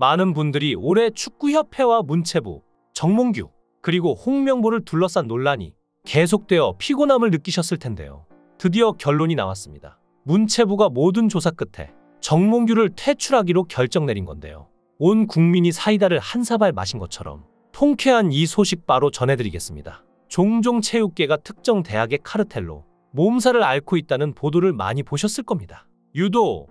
많은 분들이 올해 축구협회와 문체부, 정몽규, 그리고 홍명보를 둘러싼 논란이 계속되어 피곤함을 느끼셨을 텐데요. 드디어 결론이 나왔습니다. 문체부가 모든 조사 끝에 정몽규를 퇴출하기로 결정 내린 건데요. 온 국민이 사이다를 한 사발 마신 것처럼 통쾌한 이 소식 바로 전해드리겠습니다. 종종 체육계가 특정 대학의 카르텔로 몸살을 앓고 있다는 보도를 많이 보셨을 겁니다. 유도,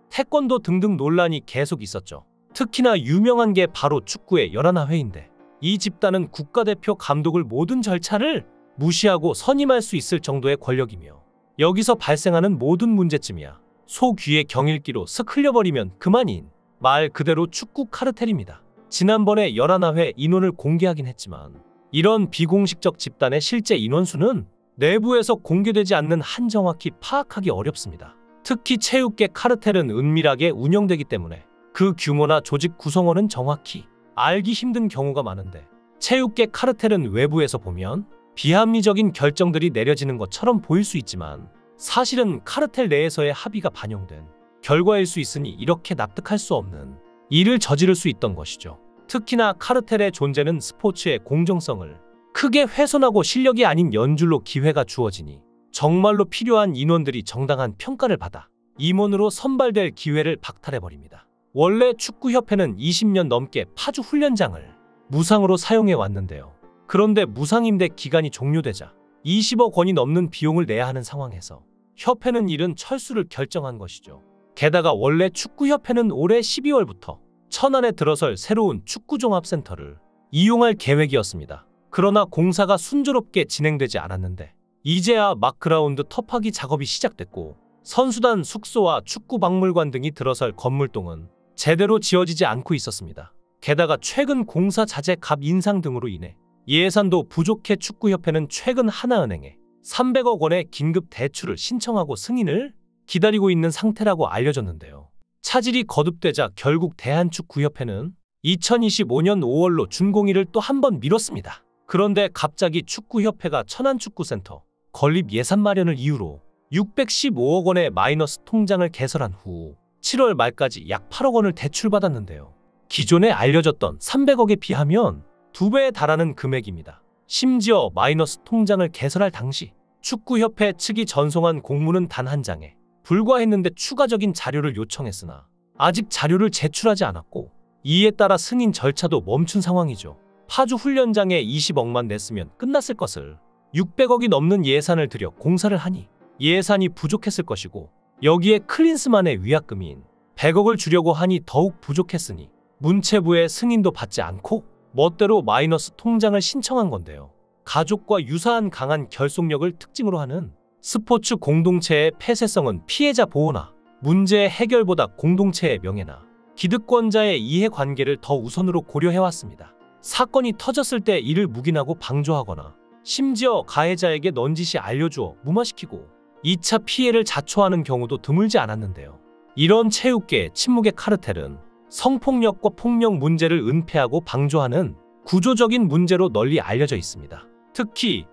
태권도 등등 논란이 계속 있었죠. 특히나 유명한 게 바로 축구의 열하나회인데, 이 집단은 국가대표 감독을 모든 절차를 무시하고 선임할 수 있을 정도의 권력이며, 여기서 발생하는 모든 문제점이야 소 귀의 경일기로 쓱 흘려버리면 그만인 말 그대로 축구 카르텔입니다. 지난번에 열하나회 인원을 공개하긴 했지만, 이런 비공식적 집단의 실제 인원수는 내부에서 공개되지 않는 한 정확히 파악하기 어렵습니다. 특히 체육계 카르텔은 은밀하게 운영되기 때문에 그 규모나 조직 구성원은 정확히 알기 힘든 경우가 많은데, 체육계 카르텔은 외부에서 보면 비합리적인 결정들이 내려지는 것처럼 보일 수 있지만 사실은 카르텔 내에서의 합의가 반영된 결과일 수 있으니 이렇게 납득할 수 없는 일을 저지를 수 있던 것이죠. 특히나 카르텔의 존재는 스포츠의 공정성을 크게 훼손하고 실력이 아닌 연줄로 기회가 주어지니 정말로 필요한 인원들이 정당한 평가를 받아 임원으로 선발될 기회를 박탈해버립니다. 원래 축구협회는 20년 넘게 파주 훈련장을 무상으로 사용해 왔는데요. 그런데 무상임대 기간이 종료되자 20억 원이 넘는 비용을 내야 하는 상황에서 협회는 이른 철수를 결정한 것이죠. 게다가 원래 축구협회는 올해 12월부터 천안에 들어설 새로운 축구종합센터를 이용할 계획이었습니다. 그러나 공사가 순조롭게 진행되지 않았는데, 이제야 막 그라운드 터파기 작업이 시작됐고 선수단 숙소와 축구박물관 등이 들어설 건물동은 제대로 지어지지 않고 있었습니다. 게다가 최근 공사 자재 값 인상 등으로 인해 예산도 부족해 축구협회는 최근 하나은행에 300억 원의 긴급 대출을 신청하고 승인을 기다리고 있는 상태라고 알려졌는데요. 차질이 거듭되자 결국 대한축구협회는 2025년 5월로 준공일을 또 한 번 미뤘습니다. 그런데 갑자기 축구협회가 천안축구센터 건립 예산 마련을 이유로 615억 원의 마이너스 통장을 개설한 후 7월 말까지 약 8억 원을 대출받았는데요. 기존에 알려졌던 300억에 비하면 2배에 달하는 금액입니다. 심지어 마이너스 통장을 개설할 당시 축구협회 측이 전송한 공문은 단 한 장에 불과했는데 추가적인 자료를 요청했으나 아직 자료를 제출하지 않았고, 이에 따라 승인 절차도 멈춘 상황이죠. 파주 훈련장에 20억만 냈으면 끝났을 것을 600억이 넘는 예산을 들여 공사를 하니 예산이 부족했을 것이고, 여기에 클린스만의 위약금인 100억을 주려고 하니 더욱 부족했으니 문체부의 승인도 받지 않고 멋대로 마이너스 통장을 신청한 건데요. 가족과 유사한 강한 결속력을 특징으로 하는 스포츠 공동체의 폐쇄성은 피해자 보호나 문제의 해결보다 공동체의 명예나 기득권자의 이해관계를 더 우선으로 고려해왔습니다. 사건이 터졌을 때 이를 묵인하고 방조하거나 심지어 가해자에게 넌지시 알려주어 무마시키고 2차 피해를 자초하는 경우도 드물지 않았는데요. 이런 체육계의 침묵의 카르텔은 성폭력과 폭력 문제를 은폐하고 방조하는 구조적인 문제로 널리 알려져 있습니다. 특히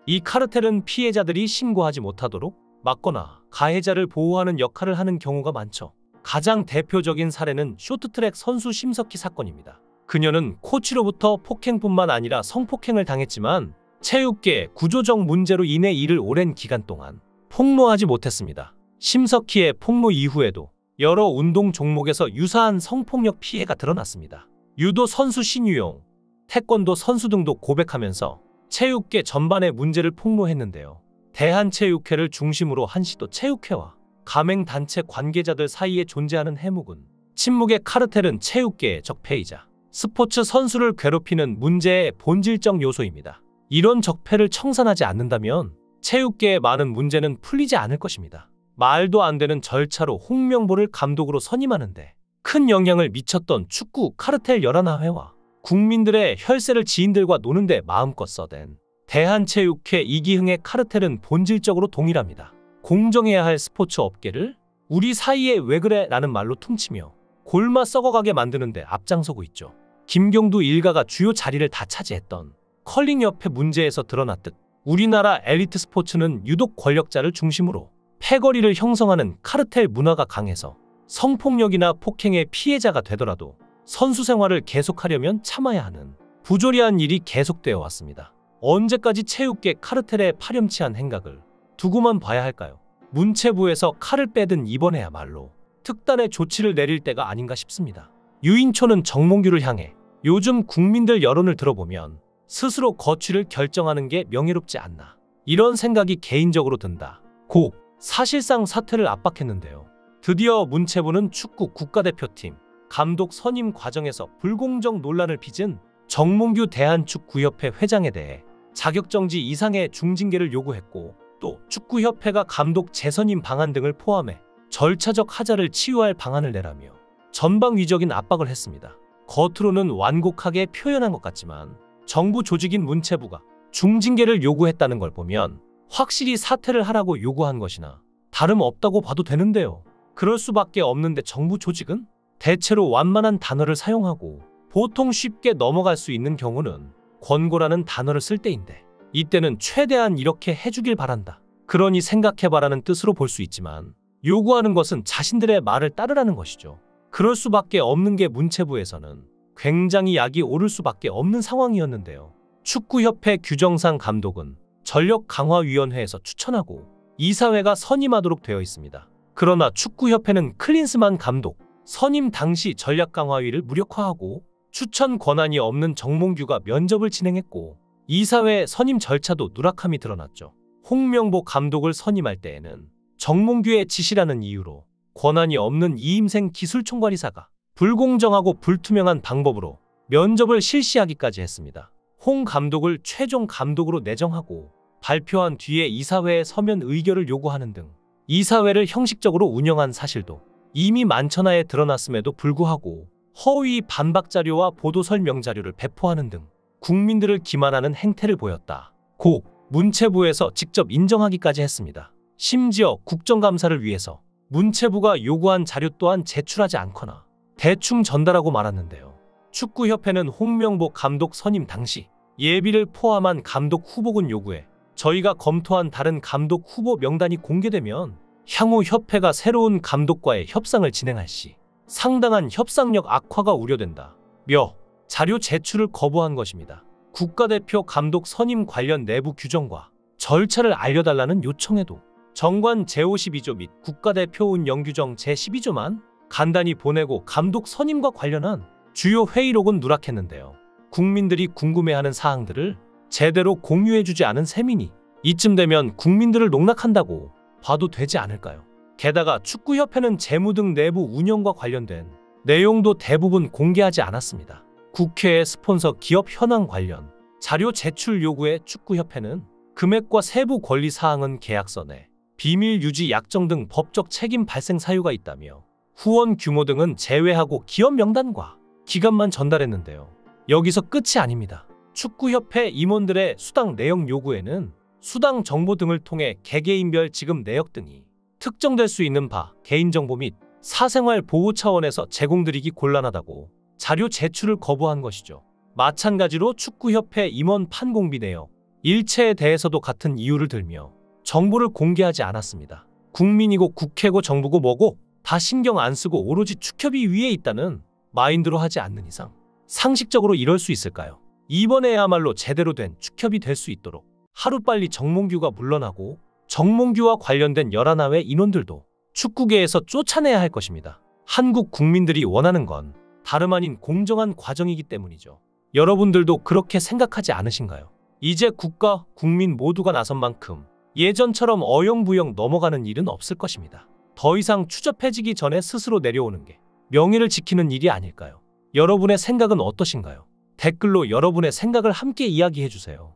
이 카르텔은 피해자들이 신고하지 못하도록 막거나 가해자를 보호하는 역할을 하는 경우가 많죠. 가장 대표적인 사례는 쇼트트랙 선수 심석희 사건입니다. 그녀는 코치로부터 폭행뿐만 아니라 성폭행을 당했지만 체육계 구조적 문제로 인해 이를 오랜 기간 동안 폭로하지 못했습니다. 심석희의 폭로 이후에도 여러 운동 종목에서 유사한 성폭력 피해가 드러났습니다. 유도 선수 신유용, 태권도 선수 등도 고백하면서 체육계 전반의 문제를 폭로했는데요. 대한체육회를 중심으로 한 시도 체육회와 가맹단체 관계자들 사이에 존재하는 해묵은 침묵의 카르텔은 체육계의 적폐이자 스포츠 선수를 괴롭히는 문제의 본질적 요소입니다. 이런 적폐를 청산하지 않는다면 체육계의 많은 문제는 풀리지 않을 것입니다. 말도 안 되는 절차로 홍명보를 감독으로 선임하는데 큰 영향을 미쳤던 축구 카르텔 열하나회와 국민들의 혈세를 지인들과 노는데 마음껏 써댄 대한체육회 이기흥의 카르텔은 본질적으로 동일합니다. 공정해야 할 스포츠 업계를 우리 사이에 왜 그래? 라는 말로 퉁치며 골마 썩어가게 만드는데 앞장서고 있죠. 김경두 일가가 주요 자리를 다 차지했던 컬링협회 문제에서 드러났듯 우리나라 엘리트 스포츠는 유독 권력자를 중심으로 패거리를 형성하는 카르텔 문화가 강해서 성폭력이나 폭행의 피해자가 되더라도 선수 생활을 계속하려면 참아야 하는 부조리한 일이 계속되어 왔습니다. 언제까지 체육계 카르텔의 파렴치한 행각을 두고만 봐야 할까요? 문체부에서 칼을 빼든 이번에야말로 특단의 조치를 내릴 때가 아닌가 싶습니다. 유인초는 정몽규를 향해 요즘 국민들 여론을 들어보면 스스로 거취를 결정하는 게 명예롭지 않나, 이런 생각이 개인적으로 든다 고 사실상 사퇴를 압박했는데요. 드디어 문체부는 축구 국가대표팀 감독 선임 과정에서 불공정 논란을 빚은 정몽규 대한축구협회 회장에 대해 자격정지 이상의 중징계를 요구했고, 또 축구협회가 감독 재선임 방안 등을 포함해 절차적 하자를 치유할 방안을 내라며 전방위적인 압박을 했습니다. 겉으로는 완곡하게 표현한 것 같지만 정부 조직인 문체부가 중징계를 요구했다는 걸 보면 확실히 사퇴를 하라고 요구한 것이나 다름없다고 봐도 되는데요. 그럴 수밖에 없는데 정부 조직은 대체로 완만한 단어를 사용하고 보통 쉽게 넘어갈 수 있는 경우는 권고라는 단어를 쓸 때인데, 이때는 최대한 이렇게 해주길 바란다, 그러니 생각해봐라는 뜻으로 볼 수 있지만 요구하는 것은 자신들의 말을 따르라는 것이죠. 그럴 수밖에 없는 게 문체부에서는 굉장히 약이 오를 수밖에 없는 상황이었는데요. 축구협회 규정상 감독은 전력강화위원회에서 추천하고 이사회가 선임하도록 되어 있습니다. 그러나 축구협회는 클린스만 감독 선임 당시 전략강화위를 무력화하고 추천 권한이 없는 정몽규가 면접을 진행했고, 이사회 선임 절차도 누락함이 드러났죠. 홍명보 감독을 선임할 때에는 정몽규의 지시라는 이유로 권한이 없는 이임생 기술총괄이사가 불공정하고 불투명한 방법으로 면접을 실시하기까지 했습니다. 홍 감독을 최종 감독으로 내정하고 발표한 뒤에 이사회에 서면 의결을 요구하는 등 이사회를 형식적으로 운영한 사실도 이미 만천하에 드러났음에도 불구하고 허위 반박 자료와 보도 설명 자료를 배포하는 등 국민들을 기만하는 행태를 보였다 고 문체부에서 직접 인정하기까지 했습니다. 심지어 국정감사를 위해서 문체부가 요구한 자료 또한 제출하지 않거나 대충 전달하고 말았는데요. 축구협회는 홍명보 감독 선임 당시 예비를 포함한 감독 후보군 요구에 저희가 검토한 다른 감독 후보 명단이 공개되면 향후 협회가 새로운 감독과의 협상을 진행할 시 상당한 협상력 악화가 우려된다 며 자료 제출을 거부한 것입니다. 국가대표 감독 선임 관련 내부 규정과 절차를 알려달라는 요청에도 정관 제52조 및 국가대표 운영 규정 제12조만 간단히 보내고 감독 선임과 관련한 주요 회의록은 누락했는데요. 국민들이 궁금해하는 사항들을 제대로 공유해주지 않은 셈이니 이쯤 되면 국민들을 농락한다고 봐도 되지 않을까요? 게다가 축구협회는 재무 등 내부 운영과 관련된 내용도 대부분 공개하지 않았습니다. 국회의 스폰서 기업 현황 관련 자료 제출 요구에 축구협회는 금액과 세부 권리 사항은 계약서 내 비밀 유지 약정 등 법적 책임 발생 사유가 있다며 후원 규모 등은 제외하고 기업 명단과 기간만 전달했는데요. 여기서 끝이 아닙니다. 축구협회 임원들의 수당 내역 요구에는 수당 정보 등을 통해 개개인별 지급 내역 등이 특정될 수 있는 바 개인정보 및 사생활 보호 차원에서 제공드리기 곤란하다고 자료 제출을 거부한 것이죠. 마찬가지로 축구협회 임원 판공비 내역 일체에 대해서도 같은 이유를 들며 정보를 공개하지 않았습니다. 국민이고 국회고 정부고 뭐고 다 신경 안 쓰고 오로지 축협이 위에 있다는 마인드로 하지 않는 이상 상식적으로 이럴 수 있을까요? 이번에야말로 제대로 된 축협이 될 수 있도록 하루빨리 정몽규가 물러나고 정몽규와 관련된 11회 인원들도 축구계에서 쫓아내야 할 것입니다. 한국 국민들이 원하는 건 다름 아닌 공정한 과정이기 때문이죠. 여러분들도 그렇게 생각하지 않으신가요? 이제 국가, 국민 모두가 나선 만큼 예전처럼 어영부영 넘어가는 일은 없을 것입니다. 더 이상 추접해지기 전에 스스로 내려오는 게 명예를 지키는 일이 아닐까요? 여러분의 생각은 어떠신가요? 댓글로 여러분의 생각을 함께 이야기해주세요.